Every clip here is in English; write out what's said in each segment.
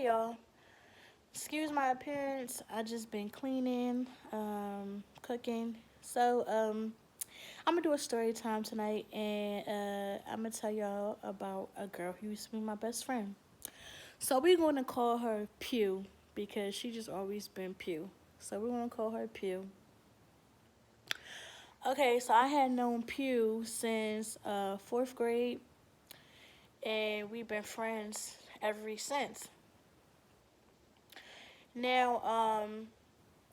Hey y'all, excuse my appearance. I just been cleaning, cooking. I'm gonna do a story time tonight, and I'm gonna tell y'all about a girl who used to be my best friend. So we're gonna call her Pew because she just always been Pew. So we're gonna call her Pew. Okay, so I had known Pew since fourth grade, and we've been friends ever since. Now,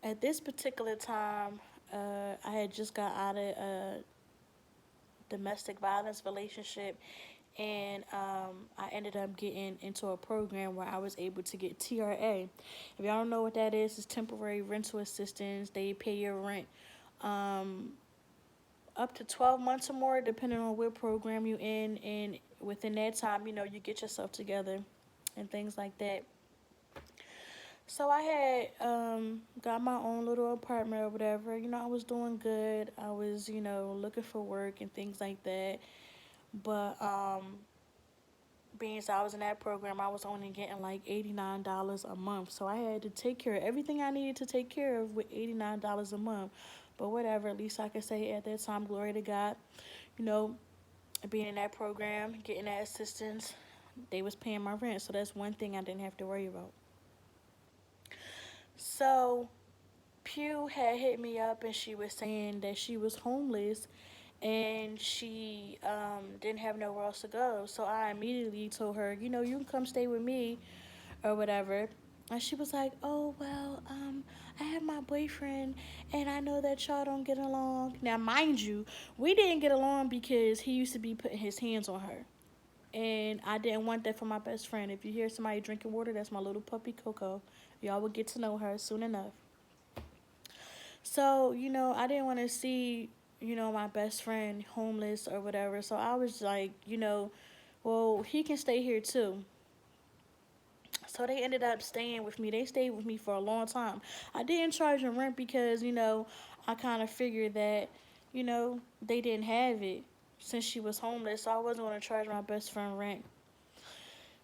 at this particular time, I had just got out of a domestic violence relationship, and I ended up getting into a program where I was able to get TRA. If y'all don't know what that is, it's temporary rental assistance. They pay your rent um, up to 12 months or more, depending on what program you in, and within that time, you get yourself together and things like that. So I had got my own little apartment or whatever. I was doing good. I was, looking for work and things like that. But being as I was in that program, I was only getting like $89 a month. So I had to take care of everything I needed to take care of with $89 a month. But whatever, at least I could say at that time, glory to God. You know, being in that program, getting that assistance, they was paying my rent. So that's one thing I didn't have to worry about. So Pew had hit me up and she was saying that she was homeless and she didn't have nowhere else to go. So I immediately told her, you can come stay with me or whatever. And she was like, oh, well, I have my boyfriend and I know that y'all don't get along. Now, mind you, we didn't get along because he used to be putting his hands on her. And I didn't want that for my best friend. If you hear somebody drinking water, that's my little puppy Coco. Y'all will get to know her soon enough. So, I didn't want to see, my best friend homeless or whatever. So I was like, well, he can stay here too. So they ended up staying with me. They stayed with me for a long time. I didn't charge them rent because, I kind of figured that, they didn't have it since she was homeless. So I wasn't going to charge my best friend rent.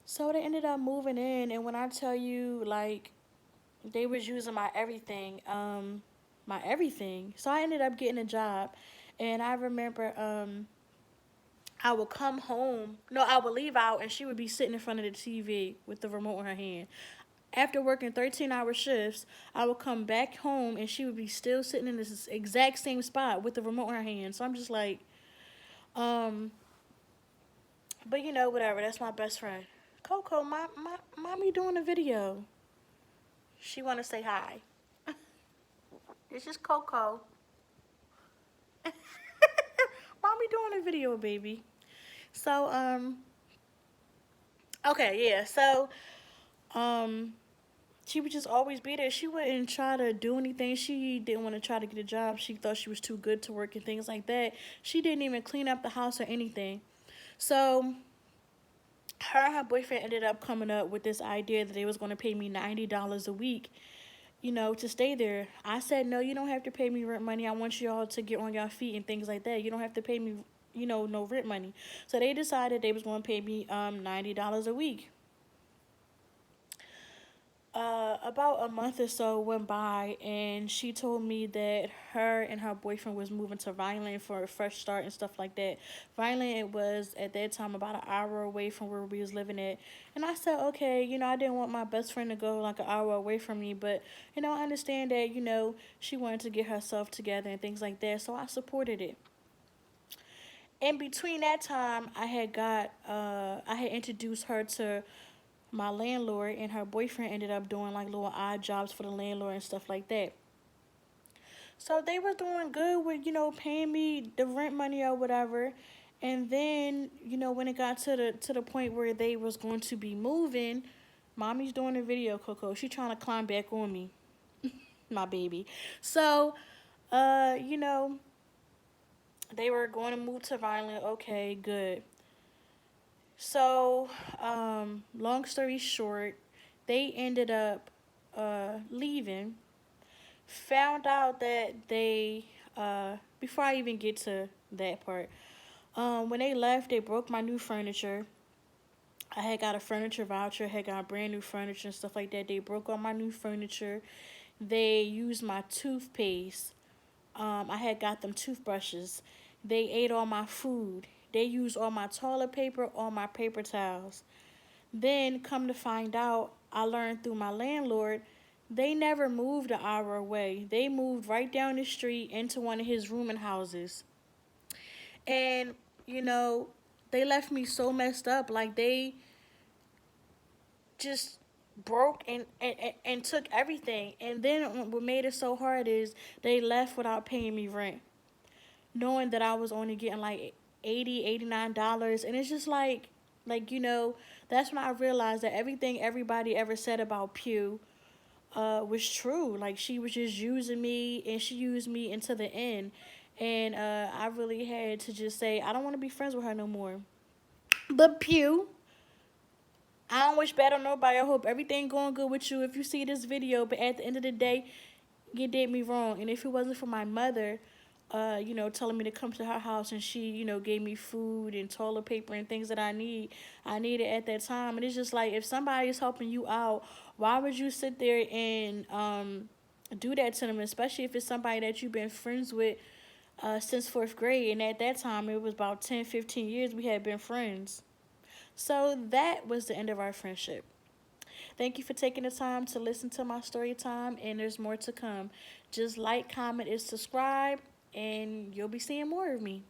So they ended up moving in. And when I tell you, like, they was using my everything. So I ended up getting a job, and I remember I would come home. No, I would leave out, and she would be sitting in front of the TV with the remote in her hand. After working 13-hour shifts, I would come back home, and she would be still sitting in this exact same spot with the remote in her hand. So I'm just like, um, but whatever. That's my best friend, Coco. My mommy doing a video. She want to say hi. This is Coco. Mommy doing a video, baby. So, okay, yeah. So, um, she would just always be there. She wouldn't try to do anything. She didn't want to try to get a job. She thought she was too good to work and things like that. She didn't even clean up the house or anything. So, her and her boyfriend ended up coming up with this idea that they was going to pay me $90 a week, to stay there. I said, no, you don't have to pay me rent money. I want y'all to get on your feet and things like that. You don't have to pay me, no rent money. So they decided they was going to pay me $90 a week. About a month or so went by, and she told me that her and her boyfriend was moving to Vineland for a fresh start and stuff like that. Vineland, it was at that time about an hour away from where we was living at, and I said, okay, I didn't want my best friend to go like an hour away from me, but I understand that she wanted to get herself together and things like that, so I supported it. In between that time, I had introduced her to my landlord, and her boyfriend ended up doing like little odd jobs for the landlord and stuff like that. So they were doing good with, paying me the rent money or whatever. And then, when it got to the point where they was going to be moving, mommy's doing a video, Coco. She trying to climb back on me, my baby. So, uh, you know, they were going to move to Violent. Okay, good. So, long story short, they ended up leaving. Found out that before I even get to that part, when they left, they broke my new furniture. I had got a furniture voucher, had got brand new furniture and stuff like that. They broke all my new furniture. They used my toothpaste. I had got them toothbrushes. They ate all my food. They used all my toilet paper, all my paper towels. Then, come to find out, I learned through my landlord, they never moved an hour away. They moved right down the street into one of his rooming houses. And, you know, they left me so messed up. Like, they just broke and took everything. And then what made it so hard is they left without paying me rent, knowing that I was only getting like 80, $89. And it's just like, that's when I realized that everything everybody ever said about Pew was true. Like, she was just using me, and she used me into the end. And I really had to just say, I don't want to be friends with her no more. But Pew, I don't wish bad on nobody. I hope everything going good with you if you see this video. But at the end of the day, you did me wrong. And if it wasn't for my mother, telling me to come to her house, and she, gave me food and toilet paper and things that I needed at that time. And it's just like, if somebody is helping you out, why would you sit there and do that to them, especially if it's somebody that you've been friends with since fourth grade. And at that time, it was about 10, 15 years we had been friends. So that was the end of our friendship. Thank you for taking the time to listen to my story time, and there's more to come. Just like, comment, and subscribe, and you'll be seeing more of me.